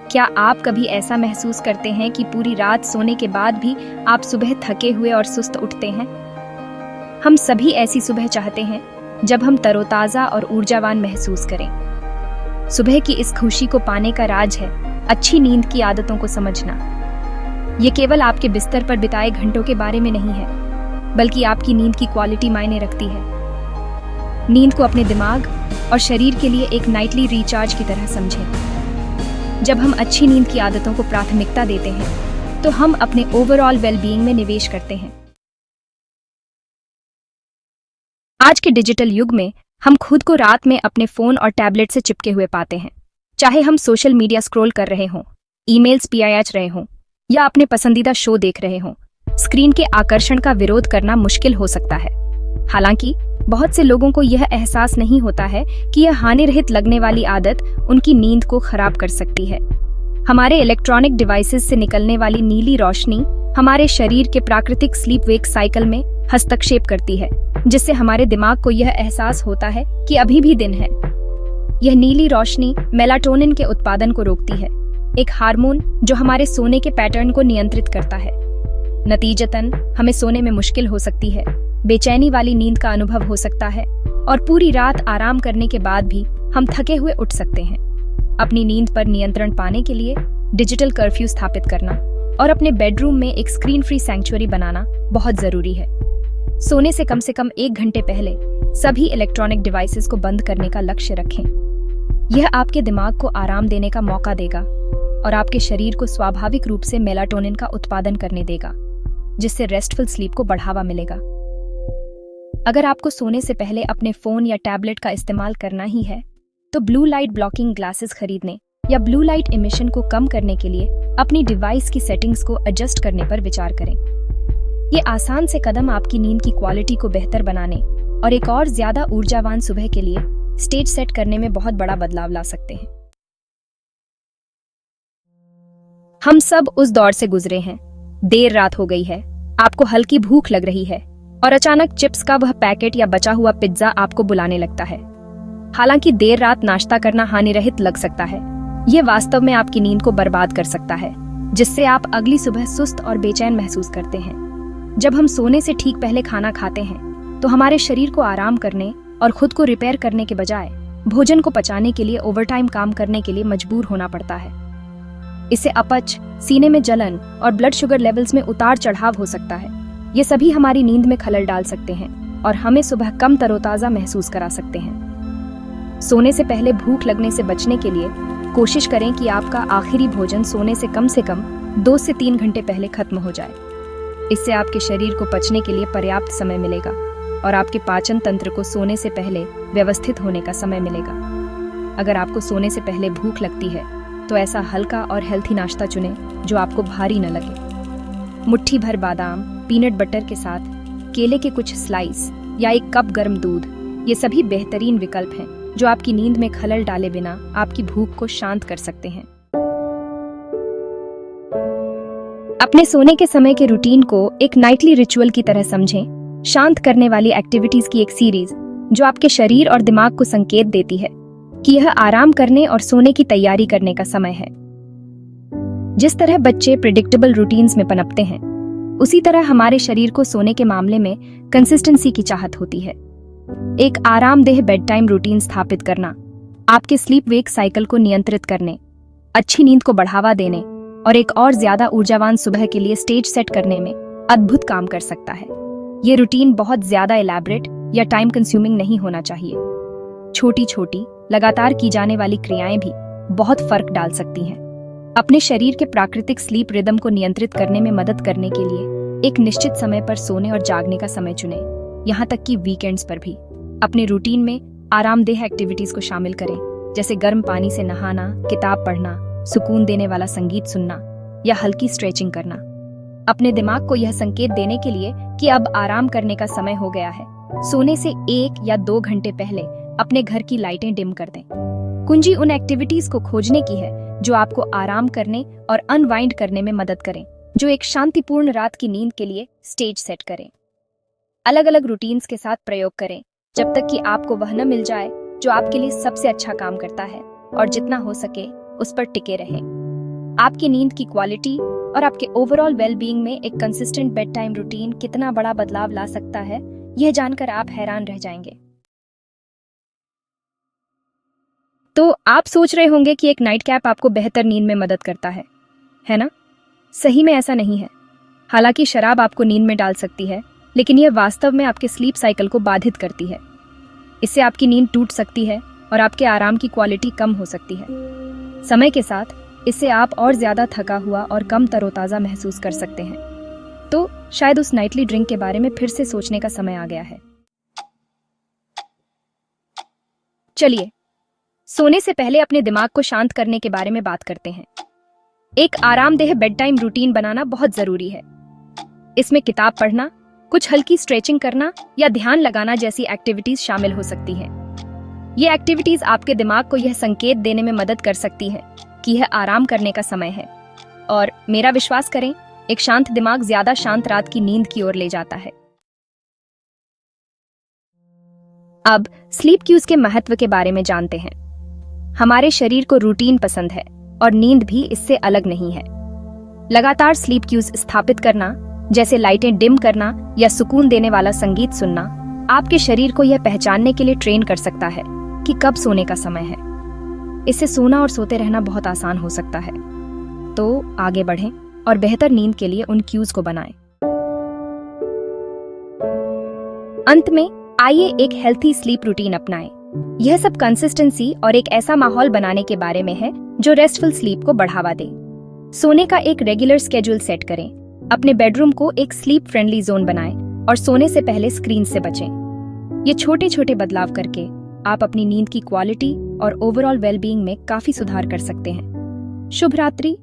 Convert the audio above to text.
क्या आप कभी ऐसा महसूस करते हैं कि पूरी रात सोने के बाद भी आप सुबह थके हुए और सुस्त उठते हैं? हम सभी ऐसी सुबह चाहते हैं जब हम तरोताजा और ऊर्जावान महसूस करें। सुबह की इस खुशी को पाने का राज है अच्छी नींद की आदतों को समझना। ये केवल आपके बिस्तर पर बिताए घंटों के बारे में नहीं है, बल्कि आपकी नींद की क्वालिटी मायने रखती है। नींद को अपने दिमाग और शरीर के लिए एक नाइटली रिचार्ज की तरह समझें। जब हम अच्छी नींद की आदतों को प्राथमिकता देते हैं, तो हम अपने ओवरऑल वेलबीइंग में निवेश करते हैं। आज के डिजिटल युग में हम खुद को रात में अपने फोन और टैबलेट से चिपके हुए पाते हैं। चाहे हम सोशल मीडिया स्क्रॉल कर रहे हों, ईमेल्स पियाच रहे हों या अपने पसंदीदा शो देख रहे हों, स्क्रीन के आकर्षण का विरोध करना मुश्किल हो सकता है। हालांकि बहुत से लोगों को यह एहसास नहीं होता है कि यह हानिरहित लगने वाली आदत उनकी नींद को खराब कर सकती है। हमारे इलेक्ट्रॉनिक डिवाइसेस से निकलने वाली नीली रोशनी हमारे शरीर के प्राकृतिक स्लीप वेक साइकिल में हस्तक्षेप करती है, जिससे हमारे दिमाग को यह एहसास होता है कि अभी भी दिन है। यह नीली रोशनी मेलाटोनिन के उत्पादन को रोकती है, एक हार्मोन जो हमारे सोने के पैटर्न को नियंत्रित करता है। नतीजतन हमें सोने में मुश्किल हो सकती है, बेचैनी वाली नींद का अनुभव हो सकता है और पूरी रात आराम करने के बाद भी हम थके हुए उठ सकते हैं। अपनी नींद पर नियंत्रण पाने के लिए डिजिटल कर्फ्यू स्थापित करना और अपने बेडरूम में एक स्क्रीन फ्री सैंक्चुअरी बनाना बहुत जरूरी है। सोने से कम 1 घंटे पहले सभी इलेक्ट्रॉनिक डिवाइसेस को बंद करने का लक्ष्य रखें। यह आपके दिमाग को आराम देने का मौका देगा और आपके शरीर को स्वाभाविक रूप से मेलाटोनिन का उत्पादन करने देगा, जिससे रेस्टफुल स्लीप को बढ़ावा मिलेगा। अगर आपको सोने से पहले अपने फोन या टैबलेट का इस्तेमाल करना ही है, तो ब्लू लाइट ब्लॉकिंग ग्लासेस खरीदने या ब्लू लाइट इमिशन को कम करने के लिए अपनी डिवाइस की सेटिंग्स को एडजस्ट करने पर विचार करें। ये आसान से कदम आपकी नींद की क्वालिटी को बेहतर बनाने और एक और ज्यादा ऊर्जावान सुबह के लिए स्टेज सेट करने में बहुत बड़ा बदलाव ला सकते हैं। हम सब उस दौर से गुजरे हैं। देर रात हो गई है, आपको हल्की भूख लग रही है और अचानक चिप्स का वह पैकेट या बचा हुआ पिज्जा आपको बुलाने लगता है। हालांकि देर रात नाश्ता करना हानिरहित लग सकता है, ये वास्तव में आपकी नींद को बर्बाद कर सकता है, जिससे आप अगली सुबह सुस्त और बेचैन महसूस करते हैं। जब हम सोने से ठीक पहले खाना खाते हैं, तो हमारे शरीर को आराम करने और खुद को रिपेयर करने के बजाय भोजन को पचाने के लिए ओवरटाइम काम करने के लिए मजबूर होना पड़ता है। इससे अपच, सीने में जलन और ब्लड शुगर लेवल्स में उतार चढ़ाव हो सकता है। ये सभी हमारी नींद में खलल डाल सकते हैं और हमें सुबह कम तरोताजा महसूस करा सकते हैं। सोने से पहले भूख लगने से बचने के लिए कोशिश करें कि आपका आखिरी भोजन सोने से कम 2 से 3 घंटे पहले खत्म हो जाए। इससे आपके शरीर को पचने के लिए पर्याप्त समय मिलेगा और आपके पाचन तंत्र को सोने से पहले व्यवस्थित होने का समय मिलेगा। अगर आपको सोने से पहले भूख लगती है, तो ऐसा हल्का और हेल्थी नाश्ता चुनें जो आपको भारी न लगे। मुट्ठी भर बादाम पीनट बटर के साथ, केले के कुछ स्लाइस या एक कप गर्म दूध, ये सभी बेहतरीन विकल्प हैं जो आपकी नींद में खलल डाले बिना आपकी भूख को शांत कर सकते हैं। अपने सोने के समय के रूटीन को एक नाइटली रिचुअल की तरह समझें, शांत करने वाली एक्टिविटीज की एक सीरीज जो आपके शरीर और दिमाग को संकेत देती है कि यह आराम करने और सोने की तैयारी करने का समय है। जिस तरह बच्चे प्रिडिक्टेबल रूटीन्स में पनपते हैं, उसी तरह हमारे शरीर को सोने के मामले में कंसिस्टेंसी की चाहत होती है। एक आरामदेह बेड टाइम रूटीन स्थापित करना आपके स्लीप वेक साइकिल को नियंत्रित करने, अच्छी नींद को बढ़ावा देने और एक और ज्यादा ऊर्जावान सुबह के लिए स्टेज सेट करने में अद्भुत काम कर सकता है। ये रूटीन बहुत ज्यादा इलैबोरेट या टाइम कंज्यूमिंग नहीं होना चाहिए। छोटी छोटी लगातार की जाने वाली क्रियाएं भी बहुत फर्क डाल सकती हैं। अपने शरीर के प्राकृतिक स्लीप रिदम को नियंत्रित करने में मदद करने के लिए एक निश्चित समय पर सोने और जागने का समय चुनें। यहाँ तक कि वीकेंड्स पर भी अपने रूटीन में आरामदेह एक्टिविटीज को शामिल करें, जैसे गर्म पानी से नहाना, किताब पढ़ना, सुकून देने वाला संगीत सुनना या हल्की स्ट्रेचिंग करना। अपने दिमाग को यह संकेत देने के लिए कि अब आराम करने का समय हो गया है, सोने से 1 या 2 घंटे पहले अपने घर की लाइटें डिम कर दें। कुंजी उन एक्टिविटीज को खोजने की है जो आपको आराम करने और अनवाइंड करने में मदद करें, जो एक शांतिपूर्ण रात की नींद के लिए स्टेज सेट करें। अलग अलग रूटीन्स के साथ प्रयोग करें जब तक कि आपको वह न मिल जाए जो आपके लिए सबसे अच्छा काम करता है और जितना हो सके उस पर टिके रहें। आपकी नींद की क्वालिटी और आपके ओवरऑल वेलबीइंग में एक कंसिस्टेंट बेड टाइम रूटीन कितना बड़ा बदलाव ला सकता है, यह जानकर आप हैरान रह जाएंगे। तो आप सोच रहे होंगे कि एक नाइट कैप आपको बेहतर नींद में मदद करता है ना? सही में ऐसा नहीं है। हालांकि शराब आपको नींद में डाल सकती है, लेकिन यह वास्तव में आपके स्लीप साइकिल को बाधित करती है। इससे आपकी नींद टूट सकती है और आपके आराम की क्वालिटी कम हो सकती है। समय के साथ इससे आप और ज्यादा थका हुआ और कम तरोताजा महसूस कर सकते हैं। तो शायद उस नाइटली ड्रिंक के बारे में फिर से सोचने का समय आ गया है। चलिए, सोने से पहले अपने दिमाग को शांत करने के बारे में बात करते हैं। एक आरामदेह बेड टाइम रूटीन बनाना बहुत जरूरी है। इसमें किताब पढ़ना, कुछ हल्की स्ट्रेचिंग करना या ध्यान लगाना जैसी एक्टिविटीज शामिल हो सकती हैं। ये एक्टिविटीज आपके दिमाग को यह संकेत देने में मदद कर सकती हैं कि यह आराम करने का समय है। और मेरा विश्वास करें, एक शांत दिमाग ज्यादा शांत रात की नींद की ओर ले जाता है। अब स्लीप क्यूज के महत्व के बारे में जानते हैं। हमारे शरीर को रूटीन पसंद है और नींद भी इससे अलग नहीं है। लगातार स्लीप क्यूज स्थापित करना, जैसे लाइटें डिम करना या सुकून देने वाला संगीत सुनना, आपके शरीर को यह पहचानने के लिए ट्रेन कर सकता है कि कब सोने का समय है। इससे सोना और सोते रहना बहुत आसान हो सकता है। तो आगे बढ़ें और बेहतर नींद के लिए उन क्यूज को बनाएं। अंत में आइए एक हेल्थी स्लीप रूटीन अपनाएं। यह सब कंसिस्टेंसी और एक ऐसा माहौल बनाने के बारे में है जो रेस्टफुल स्लीप को बढ़ावा दे। सोने का एक रेगुलर स्केड्यूल सेट करें, अपने बेडरूम को एक स्लीप फ्रेंडली जोन बनाएं और सोने से पहले स्क्रीन से बचें। ये छोटे छोटे बदलाव करके आप अपनी नींद की क्वालिटी और ओवरऑल वेलबीइंग में काफी सुधार कर सकते हैं। शुभ रात्रि।